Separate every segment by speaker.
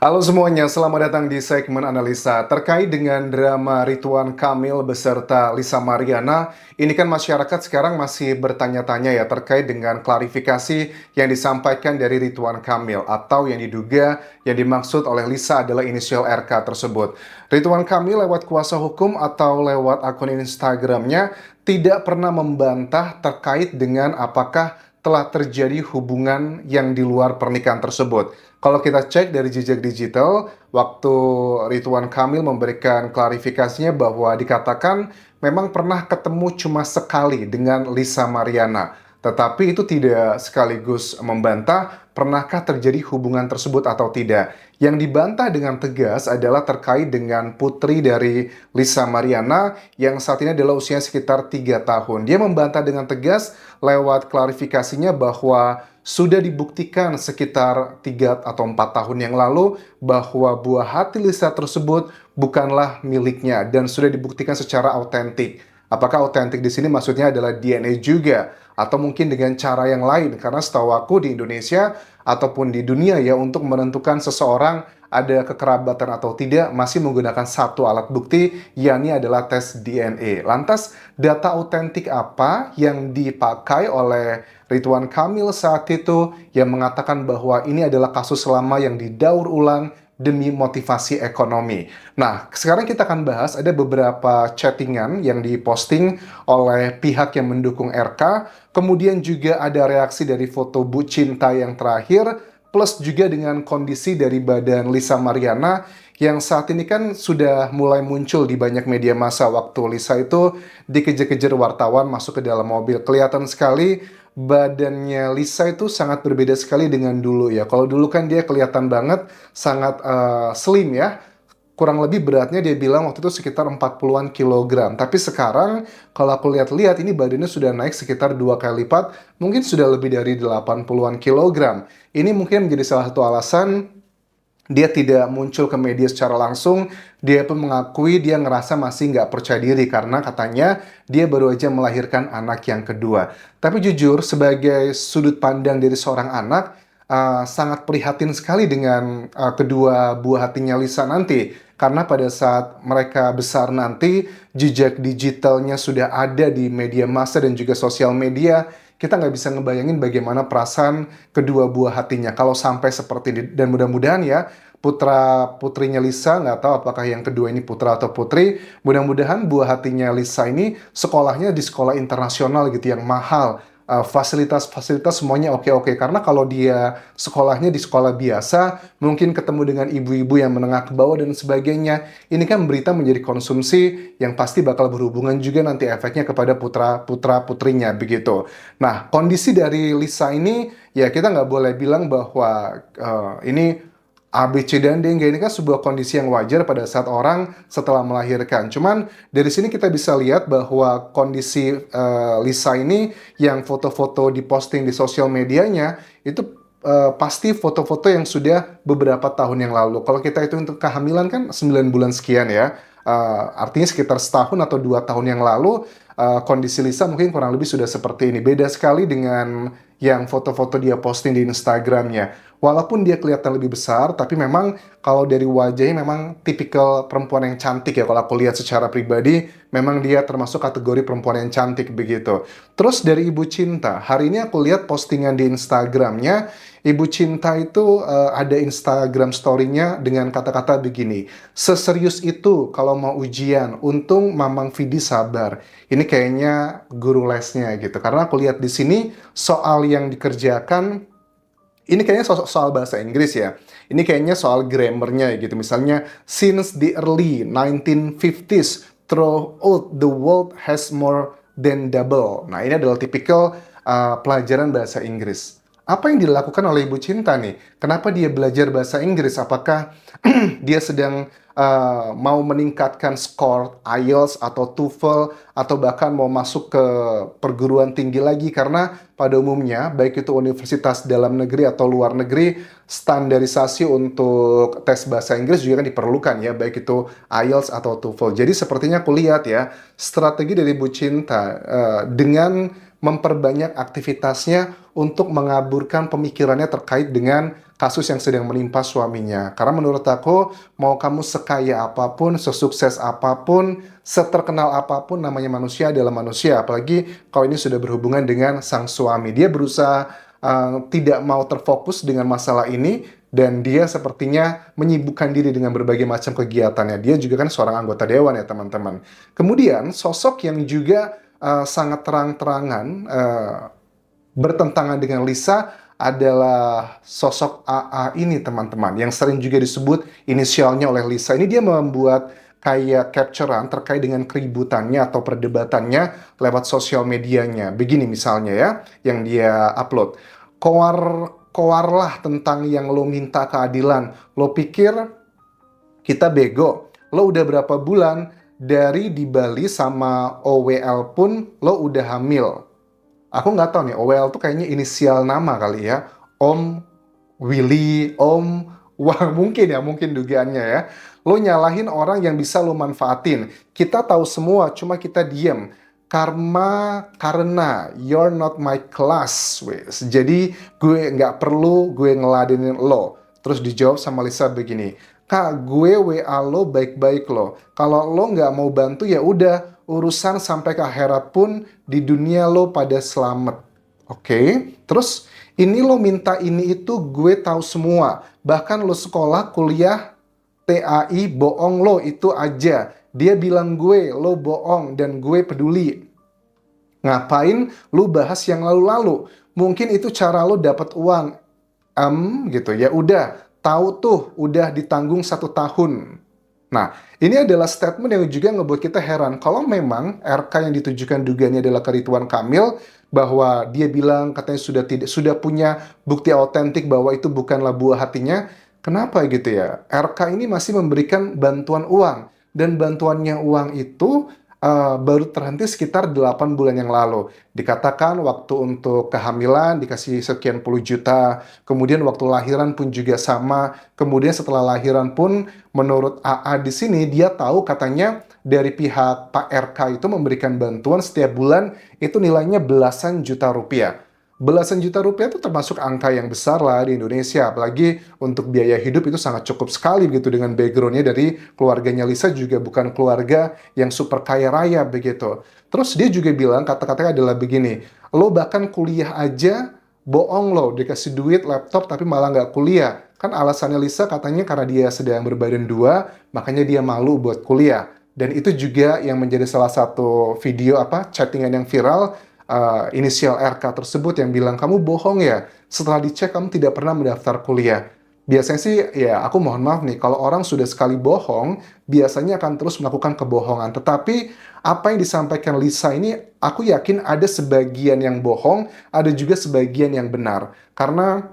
Speaker 1: Halo semuanya, selamat datang di segmen analisa. Terkait dengan drama Ridwan Kamil beserta Lisa Mariana, ini kan masyarakat sekarang masih bertanya-tanya ya terkait dengan klarifikasi yang disampaikan dari Ridwan Kamil atau yang diduga yang dimaksud oleh Lisa adalah inisial RK tersebut. Ridwan Kamil lewat kuasa hukum atau lewat akun Instagramnya tidak pernah membantah terkait dengan apakah telah terjadi hubungan yang di luar pernikahan tersebut. Kalau kita cek dari jejak digital, waktu Ridwan Kamil memberikan klarifikasinya bahwa dikatakan memang pernah ketemu cuma sekali dengan Lisa Mariana. Tetapi itu tidak sekaligus membantah pernahkah terjadi hubungan tersebut atau tidak. Yang dibantah dengan tegas adalah terkait dengan putri dari Lisa Mariana yang saat ini adalah usia sekitar 3 tahun. Dia membantah dengan tegas lewat klarifikasinya bahwa sudah dibuktikan sekitar 3 atau 4 tahun yang lalu bahwa buah hati Lisa tersebut bukanlah miliknya dan sudah dibuktikan secara autentik. Apakah autentik di sini maksudnya adalah DNA juga atau mungkin dengan cara yang lain? Karena setahu aku di Indonesia ataupun di dunia ya untuk menentukan seseorang ada kekerabatan atau tidak masih menggunakan satu alat bukti yakni adalah tes DNA. Lantas data autentik apa yang dipakai oleh Ridwan Kamil saat itu yang mengatakan bahwa ini adalah kasus lama yang didaur ulang demi motivasi ekonomi. Nah, sekarang kita akan bahas ada beberapa chattingan yang diposting oleh pihak yang mendukung RK, kemudian juga ada reaksi dari foto Bu Cinta yang terakhir, plus juga dengan kondisi dari badan Lisa Mariana yang saat ini kan sudah mulai muncul di banyak media massa waktu Lisa itu dikejar-kejar wartawan masuk ke dalam mobil. Kelihatan sekali badannya Lisa itu sangat berbeda sekali dengan dulu ya. Kalau dulu kan dia kelihatan banget sangat slim ya. Kurang lebih beratnya dia bilang waktu itu sekitar 40-an kilogram. Tapi sekarang kalau aku lihat-lihat ini badannya sudah naik sekitar 2 kali lipat. Mungkin sudah lebih dari 80-an kilogram. Ini mungkin menjadi salah satu alasan dia tidak muncul ke media secara langsung. Dia pun mengakui dia ngerasa masih nggak percaya diri karena katanya dia baru aja melahirkan anak yang kedua. Tapi jujur, sebagai sudut pandang dari seorang anak, sangat prihatin sekali dengan kedua buah hatinya Lisa nanti. Karena pada saat mereka besar nanti, jejak digitalnya sudah ada di media massa dan juga sosial media, kita nggak bisa ngebayangin bagaimana perasaan kedua buah hatinya kalau sampai seperti ini. Dan mudah-mudahan ya putra putrinya Lisa, nggak tahu apakah yang kedua ini putra atau putri, mudah-mudahan buah hatinya Lisa ini sekolahnya di sekolah internasional gitu yang mahal. Fasilitas-fasilitas semuanya oke-oke karena kalau dia sekolahnya di sekolah biasa mungkin ketemu dengan ibu-ibu yang menengah ke bawah dan sebagainya, ini kan berita menjadi konsumsi yang pasti bakal berhubungan juga nanti efeknya kepada putra putrinya begitu. Nah, kondisi dari Lisa ini ya kita nggak boleh bilang bahwa ini A, B, C, dan D. Ini kan sebuah kondisi yang wajar pada saat orang setelah melahirkan. Cuman dari sini kita bisa lihat bahwa kondisi Lisa ini yang foto-foto diposting di sosial medianya itu pasti foto-foto yang sudah beberapa tahun yang lalu. Kalau kita itu untuk kehamilan kan 9 bulan sekian ya. Artinya sekitar setahun atau 2 tahun yang lalu kondisi Lisa mungkin kurang lebih sudah seperti ini. Beda sekali dengan yang foto-foto dia posting di Instagramnya. Walaupun dia kelihatan lebih besar, tapi memang kalau dari wajahnya memang tipikal perempuan yang cantik ya. Kalau aku lihat secara pribadi, memang dia termasuk kategori perempuan yang cantik begitu. Terus dari Ibu Cinta, hari ini aku lihat postingan di Instagramnya, Ibu Cinta itu ada Instagram story-nya dengan kata-kata begini, seserius itu kalau mau ujian, untung Mamang Vidi sabar. Ini kayaknya guru lesnya gitu, karena aku lihat di sini soal yang dikerjakan ini kayaknya soal bahasa Inggris ya. Ini kayaknya soal grammarnya gitu. Misalnya, since the early 1950s, throughout the world has more than double. Nah, ini adalah tipikal pelajaran bahasa Inggris. Apa yang dilakukan oleh Ibu Cinta nih? Kenapa dia belajar bahasa Inggris? Apakah dia sedang mau meningkatkan skor IELTS atau TOEFL atau bahkan mau masuk ke perguruan tinggi lagi karena pada umumnya baik itu universitas dalam negeri atau luar negeri standarisasi untuk tes bahasa Inggris juga kan diperlukan ya baik itu IELTS atau TOEFL. Jadi sepertinya aku lihat ya strategi dari Bu Cinta dengan memperbanyak aktivitasnya untuk mengaburkan pemikirannya terkait dengan kasus yang sedang menimpa suaminya. Karena menurut aku, mau kamu sekaya apapun, sesukses apapun, seterkenal apapun, namanya manusia adalah manusia. Apalagi kalau ini sudah berhubungan dengan sang suami. Dia berusaha tidak mau terfokus dengan masalah ini, dan dia sepertinya menyibukkan diri dengan berbagai macam kegiatannya. Dia juga kan seorang anggota dewan ya teman-teman. Kemudian sosok yang juga sangat terang-terangan bertentangan dengan Lisa adalah sosok AA ini teman-teman, yang sering juga disebut inisialnya oleh Lisa. Ini dia membuat kayak capturean terkait dengan keributannya atau perdebatannya lewat sosial medianya. Begini misalnya ya, yang dia upload. Koarlah tentang yang lo minta keadilan. Lo pikir kita bego? Lo udah berapa bulan dari di Bali sama OWL pun lo udah hamil. Aku nggak tahu nih, OWL tuh kayaknya inisial nama kali ya. Om, Willy, Om, wah mungkin ya, mungkin dugaannya ya. Lo nyalahin orang yang bisa lo manfaatin. Kita tahu semua, cuma kita diem. Karena you're not my class, wes. Jadi gue nggak perlu gue ngeladenin lo. Terus dijawab sama Lisa begini, Kak, gue WA lo baik-baik lo. Kalau lo nggak mau bantu ya udah, urusan sampai ke akhirat pun di dunia lo pada selamat. Oke, terus ini lo minta ini itu gue tahu semua. Bahkan lo sekolah, kuliah, TAI, bohong lo itu aja. Dia bilang gue, lo bohong dan gue peduli. Ngapain lo bahas yang lalu-lalu? Mungkin itu cara lo dapat uang. Gitu ya udah. Tahu tuh, udah ditanggung 1 tahun. Nah, ini adalah statement yang juga ngebuat kita heran. Kalau memang RK yang ditujukan dugaannya adalah ke Ridwan Kamil, bahwa dia bilang katanya sudah punya bukti autentik bahwa itu bukanlah buah hatinya, kenapa gitu ya? RK ini masih memberikan bantuan uang, dan bantuannya uang itu baru terhenti sekitar 8 bulan yang lalu. Dikatakan waktu untuk kehamilan dikasih sekian puluh juta, kemudian waktu lahiran pun juga sama, kemudian setelah lahiran pun menurut AA di sini dia tahu katanya dari pihak Pak RK itu memberikan bantuan setiap bulan itu nilainya belasan juta rupiah. Belasan juta rupiah itu termasuk angka yang besar lah di Indonesia, apalagi untuk biaya hidup itu sangat cukup sekali begitu, dengan backgroundnya dari keluarganya Lisa juga bukan keluarga yang super kaya raya begitu. Terus dia juga bilang kata-katanya adalah begini, lo bahkan kuliah aja bohong lo, dikasih duit laptop tapi malah nggak kuliah. Kan alasannya Lisa katanya karena dia sedang berbadan dua, makanya dia malu buat kuliah. Dan itu juga yang menjadi salah satu video chattingan yang viral, inisial RK tersebut yang bilang, kamu bohong ya, setelah dicek kamu tidak pernah mendaftar kuliah. Biasanya sih, ya aku mohon maaf nih, kalau orang sudah sekali bohong, biasanya akan terus melakukan kebohongan. Tetapi, apa yang disampaikan Lisa ini, aku yakin ada sebagian yang bohong, ada juga sebagian yang benar. Karena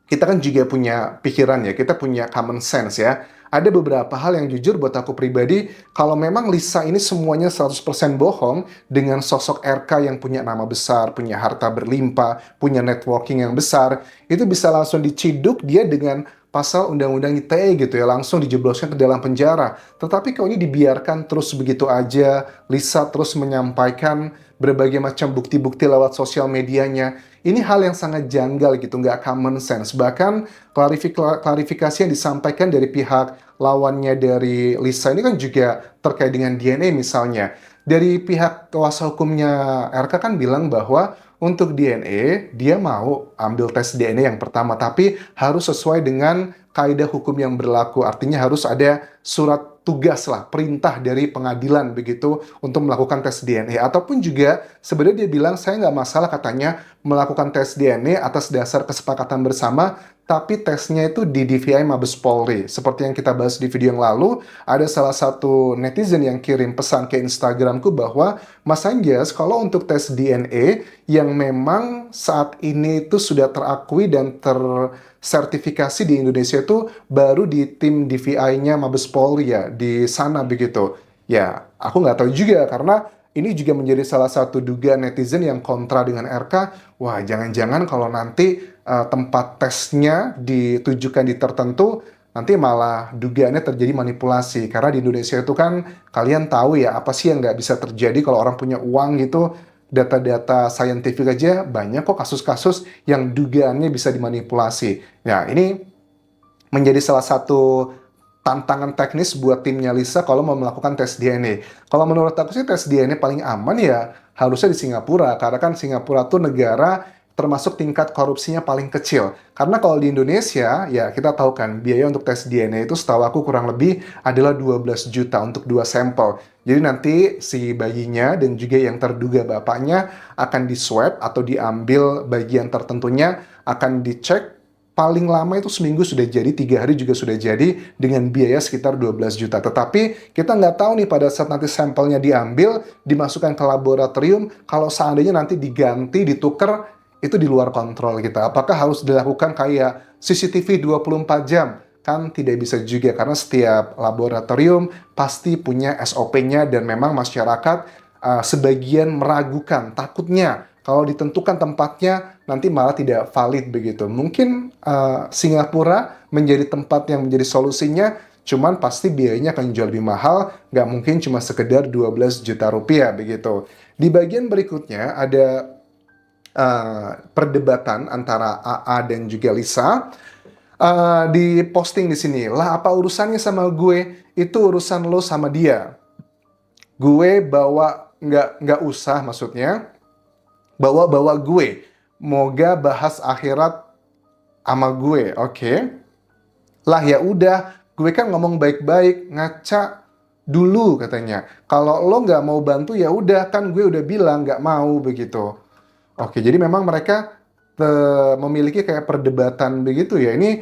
Speaker 1: kita kan juga punya pikiran ya, kita punya common sense ya. Ada beberapa hal yang jujur buat aku pribadi, kalau memang Lisa ini semuanya 100% bohong dengan sosok RK yang punya nama besar, punya harta berlimpah, punya networking yang besar, itu bisa langsung diciduk dia dengan pasal undang-undang ITE gitu ya, langsung dijebloskan ke dalam penjara. Tetapi kalau ini dibiarkan terus begitu aja, Lisa terus menyampaikan berbagai macam bukti-bukti lewat sosial medianya, ini hal yang sangat janggal gitu, nggak common sense. Bahkan klarifikasi yang disampaikan dari pihak lawannya dari Lisa ini kan juga terkait dengan DNA misalnya. Dari pihak kuasa hukumnya RK kan bilang bahwa untuk DNA, dia mau ambil tes DNA yang pertama, tapi harus sesuai dengan kaidah hukum yang berlaku. Artinya harus ada surat tugas lah, perintah dari pengadilan begitu untuk melakukan tes DNA. Ataupun juga sebenarnya dia bilang, saya nggak masalah katanya melakukan tes DNA atas dasar kesepakatan bersama, tapi tesnya itu di DVI Mabes Polri. Seperti yang kita bahas di video yang lalu, ada salah satu netizen yang kirim pesan ke Instagramku bahwa, Mas Anjas, kalau untuk tes DNA yang memang saat ini itu sudah terakui dan tersertifikasi di Indonesia itu baru di tim DVI-nya Mabes Polri ya, di sana begitu. Ya, aku nggak tahu juga karena ini juga menjadi salah satu dugaan netizen yang kontra dengan RK. Wah, jangan-jangan kalau nanti tempat tesnya ditujukan di tertentu, nanti malah dugaannya terjadi manipulasi. Karena di Indonesia itu kan, kalian tahu ya, apa sih yang nggak bisa terjadi kalau orang punya uang gitu, data-data saintifik aja banyak kok kasus-kasus yang dugaannya bisa dimanipulasi. Nah, ini menjadi salah satu tantangan teknis buat timnya Lisa kalau mau melakukan tes DNA. Kalau menurut aku sih tes DNA paling aman ya harusnya di Singapura, karena kan Singapura tuh negara termasuk tingkat korupsinya paling kecil. Karena kalau di Indonesia, ya kita tahu kan biaya untuk tes DNA itu setahu aku kurang lebih adalah 12 juta untuk 2 sampel. Jadi nanti si bayinya dan juga yang terduga bapaknya akan di swab atau diambil bagian tertentunya, akan dicek. Paling lama itu seminggu sudah jadi, 3 hari juga sudah jadi dengan biaya sekitar 12 juta. Tetapi kita nggak tahu nih pada saat nanti sampelnya diambil, dimasukkan ke laboratorium, kalau seandainya nanti diganti, ditukar, itu di luar kontrol kita. Apakah harus dilakukan kayak CCTV 24 jam? Kan tidak bisa juga, karena setiap laboratorium pasti punya SOP-nya dan memang masyarakat sebagian meragukan, takutnya kalau ditentukan tempatnya nanti malah tidak valid begitu. Mungkin Singapura menjadi tempat yang menjadi solusinya, cuman pasti biayanya akan jauh lebih mahal, nggak mungkin cuma sekedar 12 juta rupiah begitu. Di bagian berikutnya ada perdebatan antara AA dan juga Lisa. Di posting di sini, lah apa urusannya sama gue? Itu urusan lo sama dia. Gue bawa nggak usah, maksudnya bawa-bawa gue. Moga bahas akhirat sama gue, oke? Lah ya udah, gue kan ngomong baik-baik, ngaca dulu katanya. Kalau lo nggak mau bantu ya udah, kan gue udah bilang nggak mau begitu. Oke, jadi memang mereka memiliki kayak perdebatan begitu ya. Ini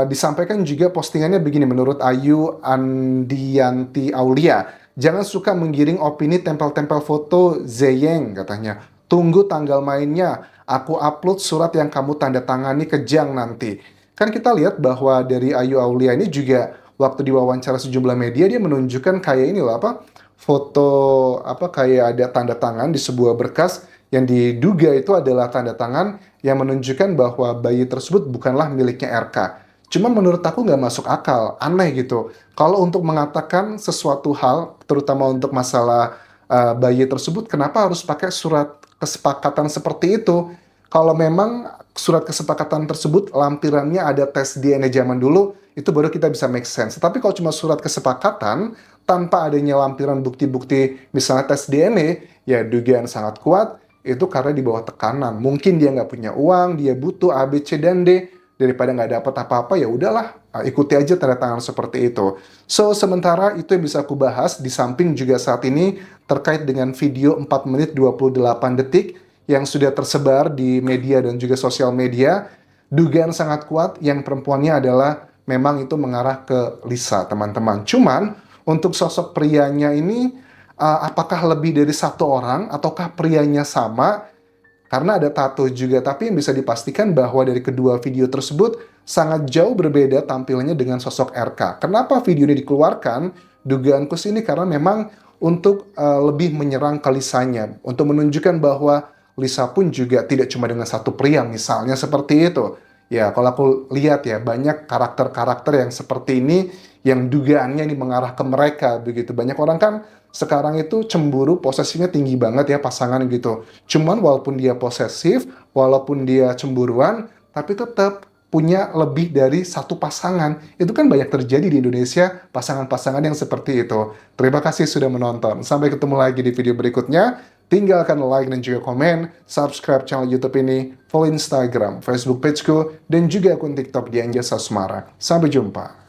Speaker 1: disampaikan juga postingannya begini, menurut Ayu Andianti Aulia. Jangan suka menggiring opini tempel-tempel foto Zeyeng katanya. Tunggu tanggal mainnya. Aku upload surat yang kamu tanda tangani ke Jang nanti. Kan kita lihat bahwa dari Ayu Aulia ini juga waktu diwawancara sejumlah media dia menunjukkan kayak ini loh apa foto apa kayak ada tanda tangan di sebuah berkas yang diduga itu adalah tanda tangan yang menunjukkan bahwa bayi tersebut bukanlah miliknya RK. Cuma menurut aku nggak masuk akal, aneh gitu. Kalau untuk mengatakan sesuatu hal, terutama untuk masalah bayi tersebut, kenapa harus pakai surat kesepakatan seperti itu? Kalau memang surat kesepakatan tersebut lampirannya ada tes DNA zaman dulu, itu baru kita bisa make sense. Tapi kalau cuma surat kesepakatan, tanpa adanya lampiran bukti-bukti misalnya tes DNA, ya dugaan sangat kuat, itu karena di bawah tekanan. Mungkin dia nggak punya uang, dia butuh A, B, C, dan D. Daripada nggak dapat apa-apa, ya udahlah, ikuti aja tanda tangan seperti itu. So, sementara itu yang bisa aku bahas, di samping juga saat ini terkait dengan video 4 menit 28 detik yang sudah tersebar di media dan juga sosial media, dugaan sangat kuat yang perempuannya adalah memang itu mengarah ke Lisa, teman-teman. Cuman, untuk sosok prianya ini, apakah lebih dari satu orang, ataukah prianya sama? Karena ada tato juga, tapi yang bisa dipastikan bahwa dari kedua video tersebut sangat jauh berbeda tampilannya dengan sosok RK. Kenapa video ini dikeluarkan? Dugaanku sini karena memang untuk lebih menyerang ke Lisanya, untuk menunjukkan bahwa Lisa pun juga tidak cuma dengan satu pria, misalnya seperti itu. Ya, kalau aku lihat ya, banyak karakter-karakter yang seperti ini, yang dugaannya ini mengarah ke mereka, begitu. Banyak orang kan sekarang itu cemburu, posesifnya tinggi banget ya pasangan gitu. Cuman walaupun dia posesif, walaupun dia cemburuan, tapi tetap punya lebih dari satu pasangan. Itu kan banyak terjadi di Indonesia, pasangan-pasangan yang seperti itu. Terima kasih sudah menonton. Sampai ketemu lagi di video berikutnya. Tinggalkan like dan juga komen, subscribe channel YouTube ini, follow Instagram, Facebook pageku, dan juga akun TikTok di Anjasa Semara. Sampai jumpa.